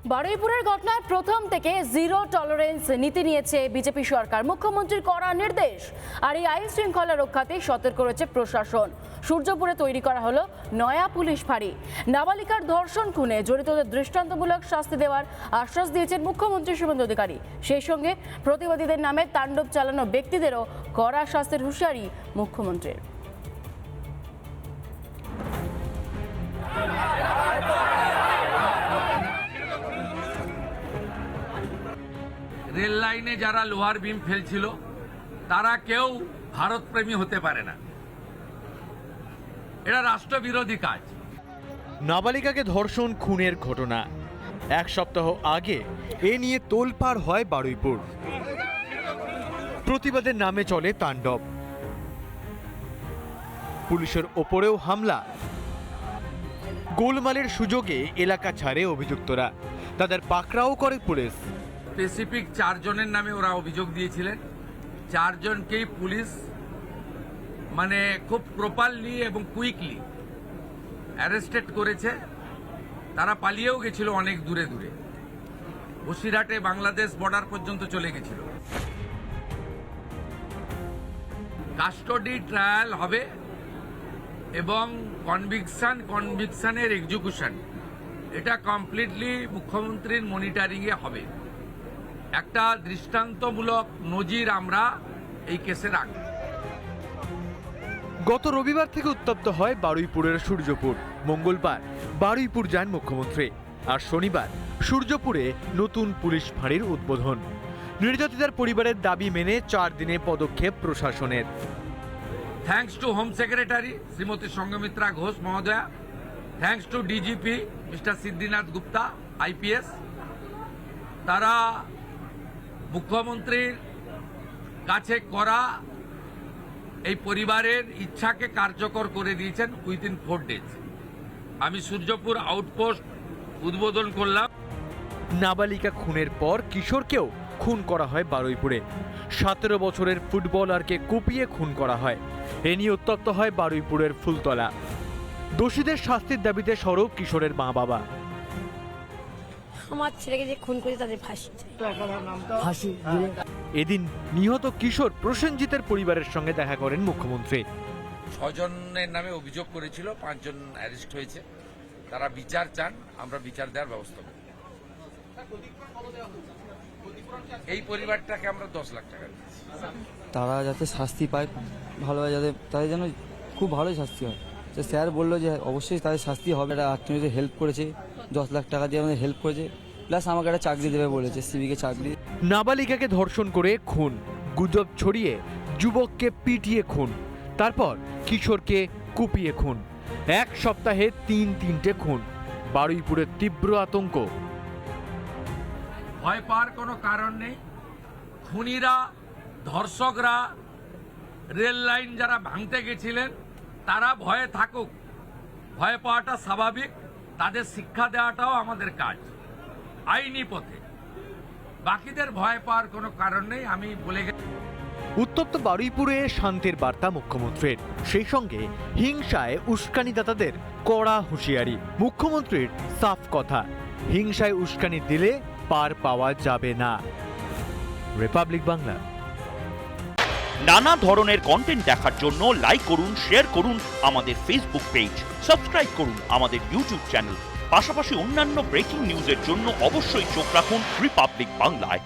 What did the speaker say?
বারুইপুরের ঘটনায় প্রথম থেকে জিরো টলারেন্স নীতি নিয়েছে বিজেপি সরকার। মুখ্যমন্ত্রীর কড়া নির্দেশ আর এই আইন শৃঙ্খলা রক্ষাতে সতর্ক রয়েছে প্রশাসন। সূর্যপুরে তৈরি করা হলো নয়া পুলিশ ফাঁড়ি। নাবালিকার ধর্ষণ খুনে জড়িতদের দৃষ্টান্তমূলক শাস্তি দেওয়ার আশ্বাস দিয়েছেন মুখ্যমন্ত্রী শুভেন্দু অধিকারী। সেই সঙ্গে প্রতিবাদীদের নামে তাণ্ডব চালানো ব্যক্তিদেরও কড়া শাস্তির হুঁশিয়ারি মুখ্যমন্ত্রীর। রেল লাইনে যারা লোহার বিম ফেলছিল তারা কেউ ভারতপ্রেমী হতে পারে না। এটা রাষ্ট্রবিরোধী কাজ। নাবালিকাকে ধর্ষণ খুনের ঘটনা এক সপ্তাহ আগে এ নিয়ে তোলপাড় হয় বারুইপুর। প্রতিবাদের নামে চলে তাণ্ডব, পুলিশের ওপরেও হামলা। গোলমালের সুযোগে এলাকা ছাড়ে অভিযুক্তরা, তাদের পাকড়াও করে পুলিশ। স্পেসিফিক 4 জনের নামে ওরা অভিযোগ দিয়েছিলেন। 4 জনকেই পুলিশ খুব প্রপারলি এবং কুইকলি অ্যারেস্টেড করেছে। তারা পালিয়েও গেছিল অনেক দূরে দূরে, বসিরহাটে বাংলাদেশ বর্ডার পর্যন্ত চলে গেছিল। কাস্টডি ট্রায়াল হবে এবং কনভিকশনের এক্সিকিউশন এটা কমপ্লিটলি মুখ্যমন্ত্রীর মনিটরিংয়ে হবে। একটা দৃষ্টান্তমূলক নজির আমরা এই কেসে রাখব। গত রবিবার থেকে উত্তপ্ত হয় বারুইপুরের সূর্যপুর। মঙ্গলবার বারুইপুর যান মুখ্যমন্ত্রী, আর শনিবার সূর্যপুরে নতুন পুলিশ ফাঁড়ির উদ্বোধন। নির্যাতিতার পরিবারের দাবি মেনে 4 দিনে পদক্ষেপ প্রশাসনের। Thanks to home secretary Shrimati Sanghamitra Ghosh মহোদয়া, thanks to DGP mister Siddhinath Gupta IPS। তারা মুখ্যমন্ত্রীর কাছে করা এই পরিবারের ইচ্ছাকে কার্যকর করে দিয়েছেন উইদিন 4 ডেজ। আমি সূর্যপুর আউটপোস্ট উদ্বোধন করলাম। নাবালিকা খুনের পর কিশোরকেও খুন করা হয় বারুইপুরে। 17 বছরের ফুটবলারকে কুপিয়ে খুন করা হয়। এ নিয়ে উত্তপ্ত হয় বারুইপুরের ফুলতলা। দোষীদের শাস্তির দাবিতে সরব কিশোরের মা বাবা। আমার ছেলেকে যে খুন করে তাদের ফাঁসি। এদিন নিহত কিশোর প্রসেনজিতের পরিবারের সঙ্গে দেখা করেন মুখ্যমন্ত্রী। 6 জনের নামে অভিযোগ করেছিল, 5 জন অ্যারেস্ট হয়েছে। তারা বিচার চান, আমরা বিচার দেওয়ার ব্যবস্থা করব। এই পরিবারটাকে আমরা 10 লাখ টাকা দিচ্ছি। তারা যাতে শাস্তি পায় ভালোভাবে, যাতে তাদের যেন খুব ভালোই শাস্তি হয়। তো স্যার বললো যে অবশ্যই তাদের শাস্তি হবে। একটা আত্মীয় হেল্প করেছে, 10 লাখ টাকা দিয়ে আমাদের হেল্প করেছে, প্লাস আমাকে একটা চাকরি দেবে বলেছে, সিভিকে চাকরি। নাবালিকাকে ধর্ষণ করে খুন, গুজব ছড়িয়ে যুবককে পিটিয়ে খুন, তারপর কিশোরকে কুপিয়ে খুন। এক সপ্তাহে 3টে খুন। বারুইপুরের তীব্র আতঙ্ক। ভয় পাওয়ার কোনো কারণ নেই। খুনিরা, ধর্ষকরা, রেল লাইন যারা ভাঙতে গেছিলেন তারা ভয়ে থাকুক। ভয় পাওয়াটা স্বাভাবিক, তাদের শিক্ষা দেওয়াটাও আমাদের কাজ আইনি পথে। বাকিদের ভয় পাওয়ার কোনো কারণ নেই। আমি বলে গেছি। উত্তপ্ত বারুইপুরে শান্তির বার্তা মুখ্যমন্ত্রীর, সেই সঙ্গে হিংসায় উস্কানিদাতাদের কড়া হুঁশিয়ারি। মুখ্যমন্ত্রীর সাফ কথা, হিংসায় উস্কানি দিলে পার পাওয়া যাবে না। রিপাবলিক বাংলা। নানা ধরনের কন্টেন্ট দেখার জন্য লাইক করুন, শেয়ার করুন আমাদের ফেসবুক পেজ, সাবস্ক্রাইব করুন আমাদের ইউটিউব চ্যানেল। পাশাপাশি অন্যান্য ব্রেকিং নিউজের জন্য অবশ্যই চোখ রাখুন রিপাবলিক বাংলায়।